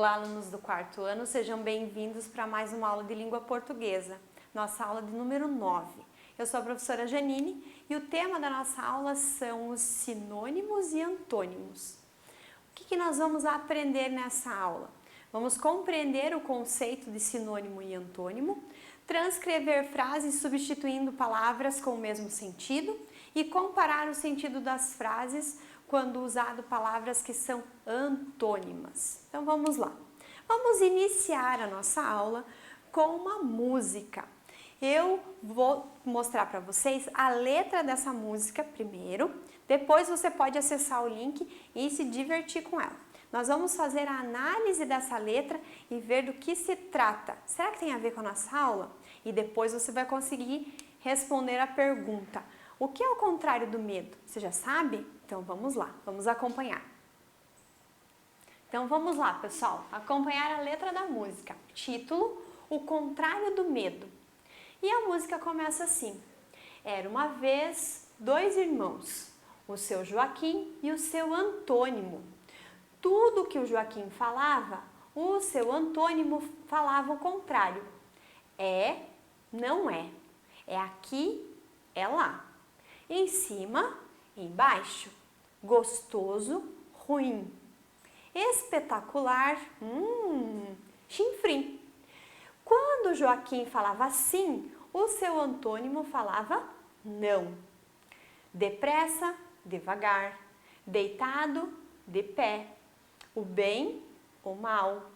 Olá, alunos do quarto ano, sejam bem-vindos para mais uma aula de língua portuguesa, nossa aula de número 9. Eu sou a professora Janine e o tema da nossa aula são os sinônimos e antônimos. O que nós vamos aprender nessa aula? Vamos compreender o conceito de sinônimo e antônimo, transcrever frases substituindo palavras com o mesmo sentido e comparar o sentido das frases quando usado palavras que são antônimas. Então vamos lá. Vamos iniciar a nossa aula com uma música. Eu vou mostrar para vocês a letra dessa música primeiro, depois você pode acessar o link e se divertir com ela. Nós vamos fazer a análise dessa letra e ver do que se trata. Será que tem a ver com a nossa aula? E depois você vai conseguir responder a pergunta: o que é o contrário do medo? Você já sabe? Então vamos lá, vamos acompanhar. Então vamos lá, pessoal, acompanhar a letra da música. Título: O contrário do medo. E a música começa assim: Era uma vez dois irmãos, o seu Joaquim e o seu Antônimo. Tudo que o Joaquim falava, o seu Antônimo falava o contrário. É, não é. É aqui, é lá. Em cima, embaixo. Gostoso, ruim. Espetacular, chinfrim. Quando Joaquim falava sim, o seu Antônimo falava não. Depressa, devagar. Deitado, de pé. O bem, o mal.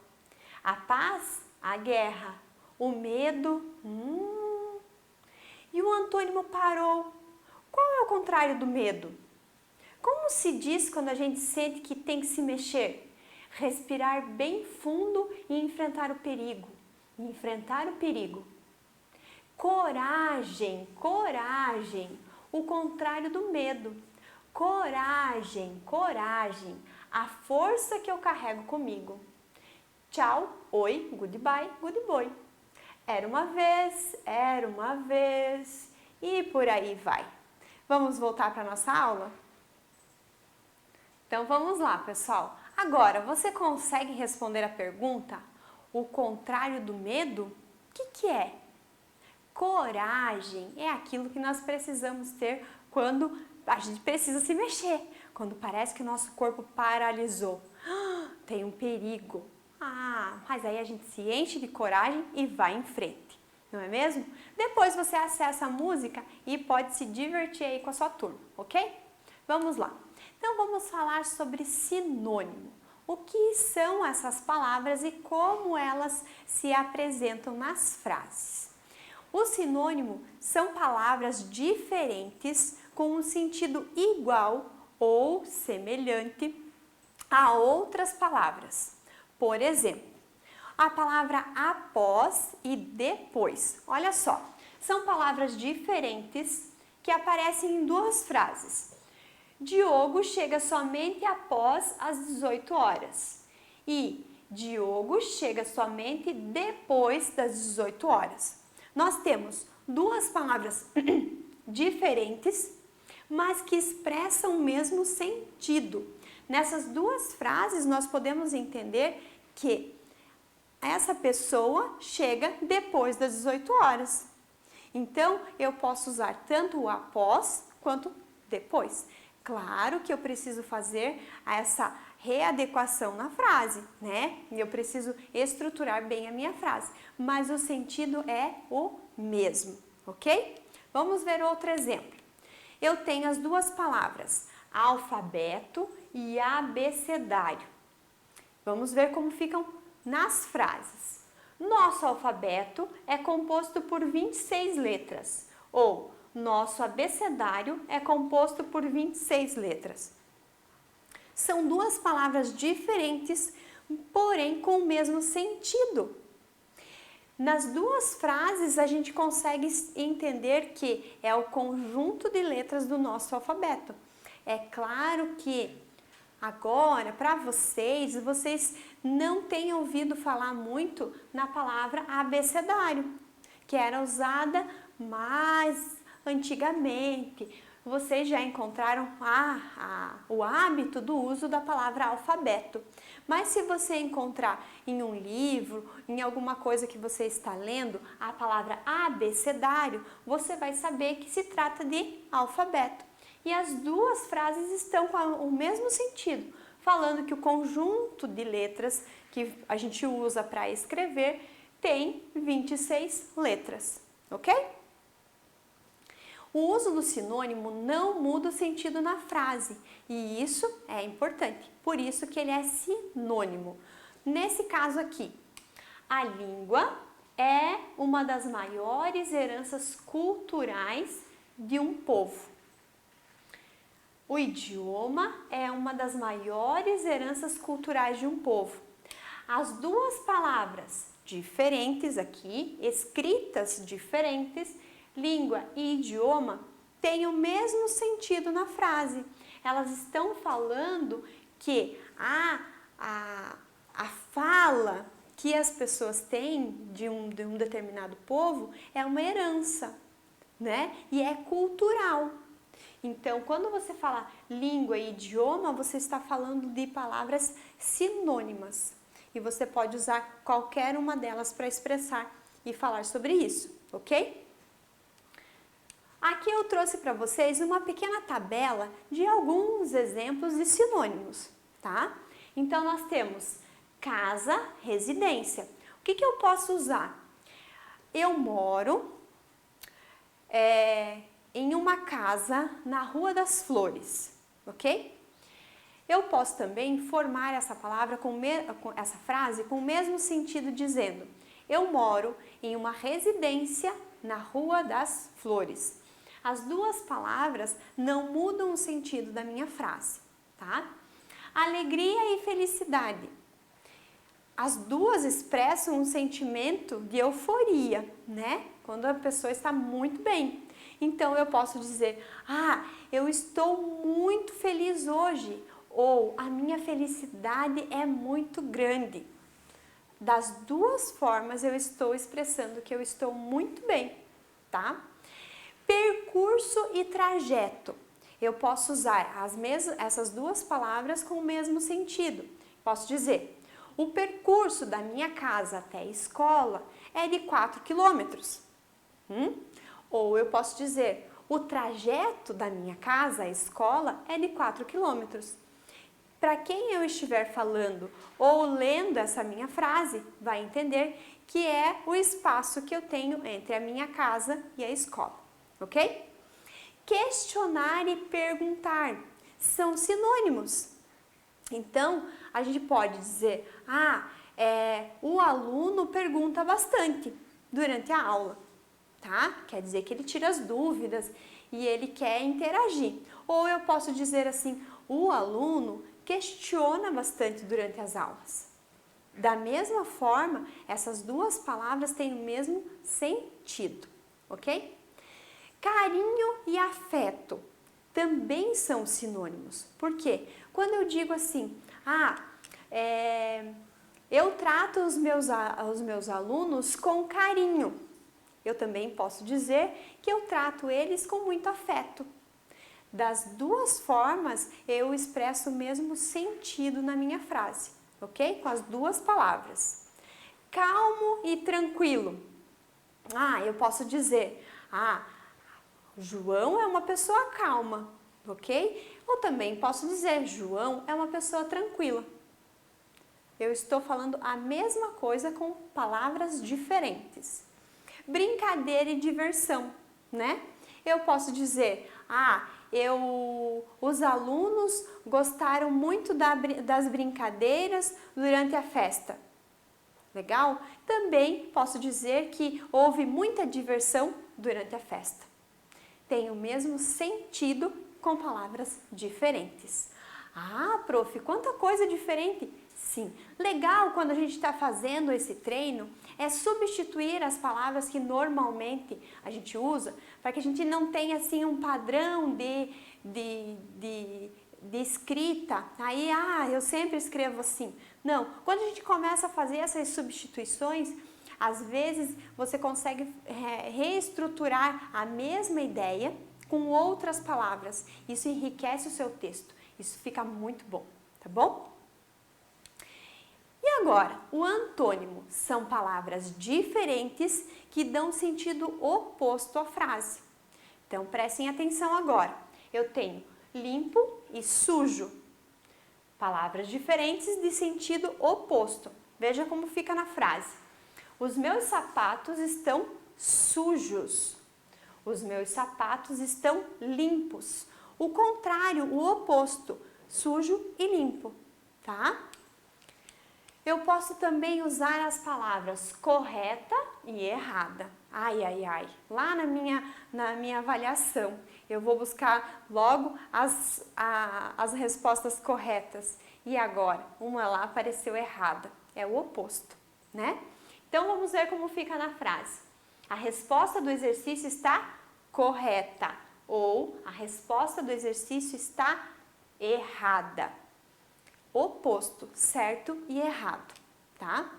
A paz, a guerra. O medo, E o Antônimo parou. Qual é o contrário do medo? Como se diz quando a gente sente que tem que se mexer? Respirar bem fundo e enfrentar o perigo. Enfrentar o perigo. Coragem, coragem. O contrário do medo. Coragem, coragem. A força que eu carrego comigo. Tchau, oi, goodbye, good boy. Era uma vez e por aí vai. Vamos voltar para a nossa aula? Então vamos lá, pessoal. Agora, você consegue responder a pergunta? O contrário do medo? O que é? Coragem é aquilo que nós precisamos ter quando a gente precisa se mexer, quando parece que o nosso corpo paralisou. Tem um perigo. Mas aí a gente se enche de coragem e vai em frente, não é mesmo? Depois você acessa a música e pode se divertir aí com a sua turma, ok? Vamos lá. Então vamos falar sobre sinônimo. O que são essas palavras e como elas se apresentam nas frases? O sinônimo são palavras diferentes com um sentido igual ou semelhante a outras palavras. Por exemplo, a palavra após e depois. Olha só, são palavras diferentes que aparecem em duas frases. Diogo chega somente após as 18 horas e Diogo chega somente depois das 18 horas. Nós temos duas palavras diferentes, mas que expressam o mesmo sentido. Nessas duas frases nós podemos entender que essa pessoa chega depois das 18 horas. Então, eu posso usar tanto o após quanto depois. Claro que eu preciso fazer essa readequação na frase, né? Eu preciso estruturar bem a minha frase, mas o sentido é o mesmo, ok? Vamos ver outro exemplo. Eu tenho as duas palavras, alfabeto e abecedário. Vamos ver como ficam nas frases. Nosso alfabeto é composto por 26 letras, ou nosso abecedário é composto por 26 letras. São duas palavras diferentes, porém com o mesmo sentido. Nas duas frases a gente consegue entender que é o conjunto de letras do nosso alfabeto. É claro que agora, para vocês não têm ouvido falar muito na palavra abecedário, que era usada mais antigamente, vocês já encontraram o hábito do uso da palavra alfabeto. Mas se você encontrar em um livro, em alguma coisa que você está lendo, a palavra abecedário, você vai saber que se trata de alfabeto. E as duas frases estão com o mesmo sentido, falando que o conjunto de letras que a gente usa para escrever tem 26 letras, ok? O uso do sinônimo não muda o sentido na frase e isso é importante, por isso que ele é sinônimo. Nesse caso aqui, a língua é uma das maiores heranças culturais de um povo. O idioma é uma das maiores heranças culturais de um povo. As duas palavras diferentes aqui, escritas diferentes, língua e idioma, têm o mesmo sentido na frase. Elas estão falando que a fala que as pessoas têm de um determinado povo é uma herança, né? E é cultural. Então, quando você fala língua e idioma, você está falando de palavras sinônimas. E você pode usar qualquer uma delas para expressar e falar sobre isso, ok? Aqui eu trouxe para vocês uma pequena tabela de alguns exemplos de sinônimos, tá? Então, nós temos casa, residência. O que eu posso usar? Eu moro em uma casa na Rua das Flores, ok? Eu posso também formar essa palavra essa frase com o mesmo sentido dizendo: eu moro em uma residência na Rua das Flores. As duas palavras não mudam o sentido da minha frase, tá? Alegria e felicidade. As duas expressam um sentimento de euforia, né? Quando a pessoa está muito bem. Então eu posso dizer: eu estou muito feliz hoje, ou a minha felicidade é muito grande. Das duas formas eu estou expressando que eu estou muito bem, tá? Percurso e trajeto. Eu posso usar essas duas palavras com o mesmo sentido. Posso dizer: o percurso da minha casa até a escola é de 4 quilômetros. Ou eu posso dizer: o trajeto da minha casa à escola é de 4 quilômetros. Para quem eu estiver falando ou lendo essa minha frase, vai entender que é o espaço que eu tenho entre a minha casa e a escola, ok? Questionar e perguntar são sinônimos. Então, a gente pode dizer: o aluno pergunta bastante durante a aula, tá? Quer dizer que ele tira as dúvidas e ele quer interagir. Ou eu posso dizer assim: o aluno questiona bastante durante as aulas. Da mesma forma, essas duas palavras têm o mesmo sentido, ok? Carinho e afeto também são sinônimos. Por quê? Quando eu digo assim: eu trato os meus alunos com carinho, eu também posso dizer que eu trato eles com muito afeto. Das duas formas, eu expresso o mesmo sentido na minha frase, ok? Com as duas palavras. Calmo e tranquilo. Eu posso dizer: João é uma pessoa calma, ok? Ou também posso dizer: João é uma pessoa tranquila. Eu estou falando a mesma coisa com palavras diferentes. Brincadeira e diversão, né? Eu posso dizer: os alunos gostaram muito das brincadeiras durante a festa. Legal? Também posso dizer que houve muita diversão durante a festa. Tem o mesmo sentido com palavras diferentes. Prof, quanta coisa diferente! Sim, legal quando a gente está fazendo esse treino é substituir as palavras que normalmente a gente usa, para que a gente não tenha assim um padrão de escrita. Aí, eu sempre escrevo assim. Não, quando a gente começa a fazer essas substituições, às vezes você consegue reestruturar a mesma ideia com outras palavras. Isso enriquece o seu texto. Isso fica muito bom, tá bom? E agora, o antônimo são palavras diferentes que dão sentido oposto à frase. Então, prestem atenção agora. Eu tenho limpo e sujo. Palavras diferentes de sentido oposto. Veja como fica na frase. Os meus sapatos estão sujos. Os meus sapatos estão limpos. O contrário, o oposto, sujo e limpo, tá? Eu posso também usar as palavras correta e errada. Ai, ai, ai. Lá na minha avaliação, eu vou buscar logo as respostas corretas. E agora, uma lá apareceu errada. É o oposto, né? Então, vamos ver como fica na frase. A resposta do exercício está correta ou a resposta do exercício está errada. Oposto, certo e errado, tá?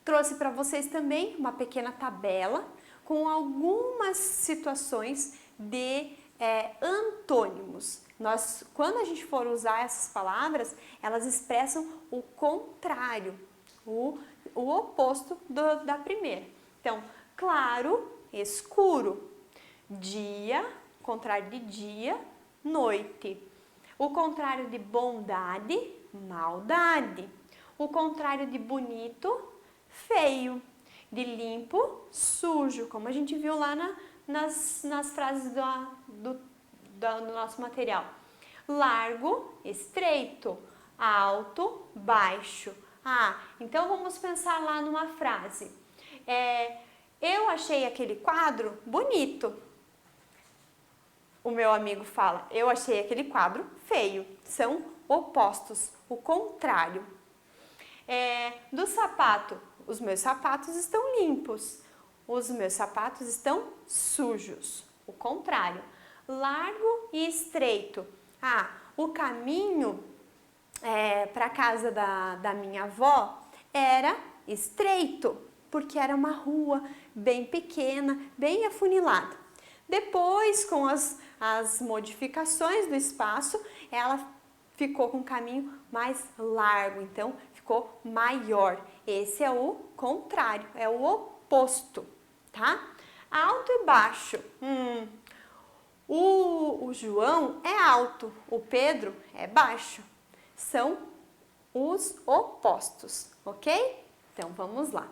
Trouxe para vocês também uma pequena tabela com algumas situações de antônimos. Quando a gente for usar essas palavras, elas expressam o contrário, o oposto da primeira. Então, claro, escuro, dia, contrário de dia, noite. O contrário de bondade, maldade. O contrário de bonito, feio. De limpo, sujo, como a gente viu lá nas frases do nosso material. Largo, estreito. Alto, baixo. Então vamos pensar lá numa frase. Eu achei aquele quadro bonito. O meu amigo fala, eu achei aquele quadro feio. São opostos, o contrário. Do sapato, os meus sapatos estão limpos. Os meus sapatos estão sujos. O contrário. Largo e estreito. O caminho para a casa da minha avó era estreito, porque era uma rua bem pequena, bem afunilada. Depois, com as modificações do espaço, ela ficou com um caminho mais largo, então ficou maior. Esse é o contrário, é o oposto, tá? Alto e baixo. O João é alto, o Pedro é baixo. São os opostos, ok? Então, vamos lá.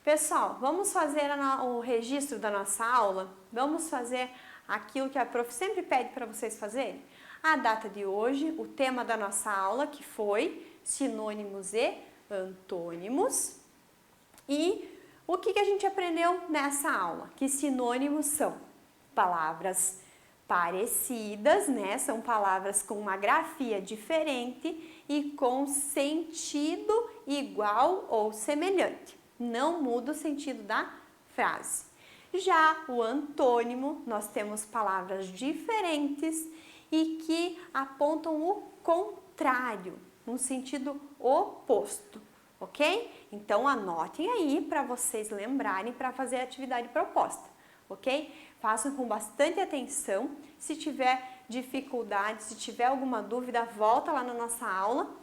Pessoal, vamos fazer o registro da nossa aula? Vamos fazer aquilo que a prof sempre pede para vocês fazerem? A data de hoje, o tema da nossa aula, que foi sinônimos e antônimos. E o que a gente aprendeu nessa aula? Que sinônimos são palavras parecidas, né? São palavras com uma grafia diferente e com sentido igual ou semelhante. Não muda o sentido da frase. Já o antônimo, nós temos palavras diferentes e que apontam o contrário, um sentido oposto, ok? Então anotem aí para vocês lembrarem para fazer a atividade proposta, ok? Façam com bastante atenção. Se tiver dificuldade, se tiver alguma dúvida, volta lá na nossa aula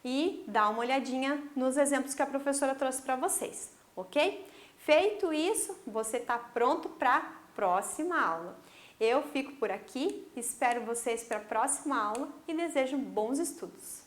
e dá uma olhadinha nos exemplos que a professora trouxe para vocês, ok? Feito isso, você está pronto para a próxima aula. Eu fico por aqui, espero vocês para a próxima aula e desejo bons estudos.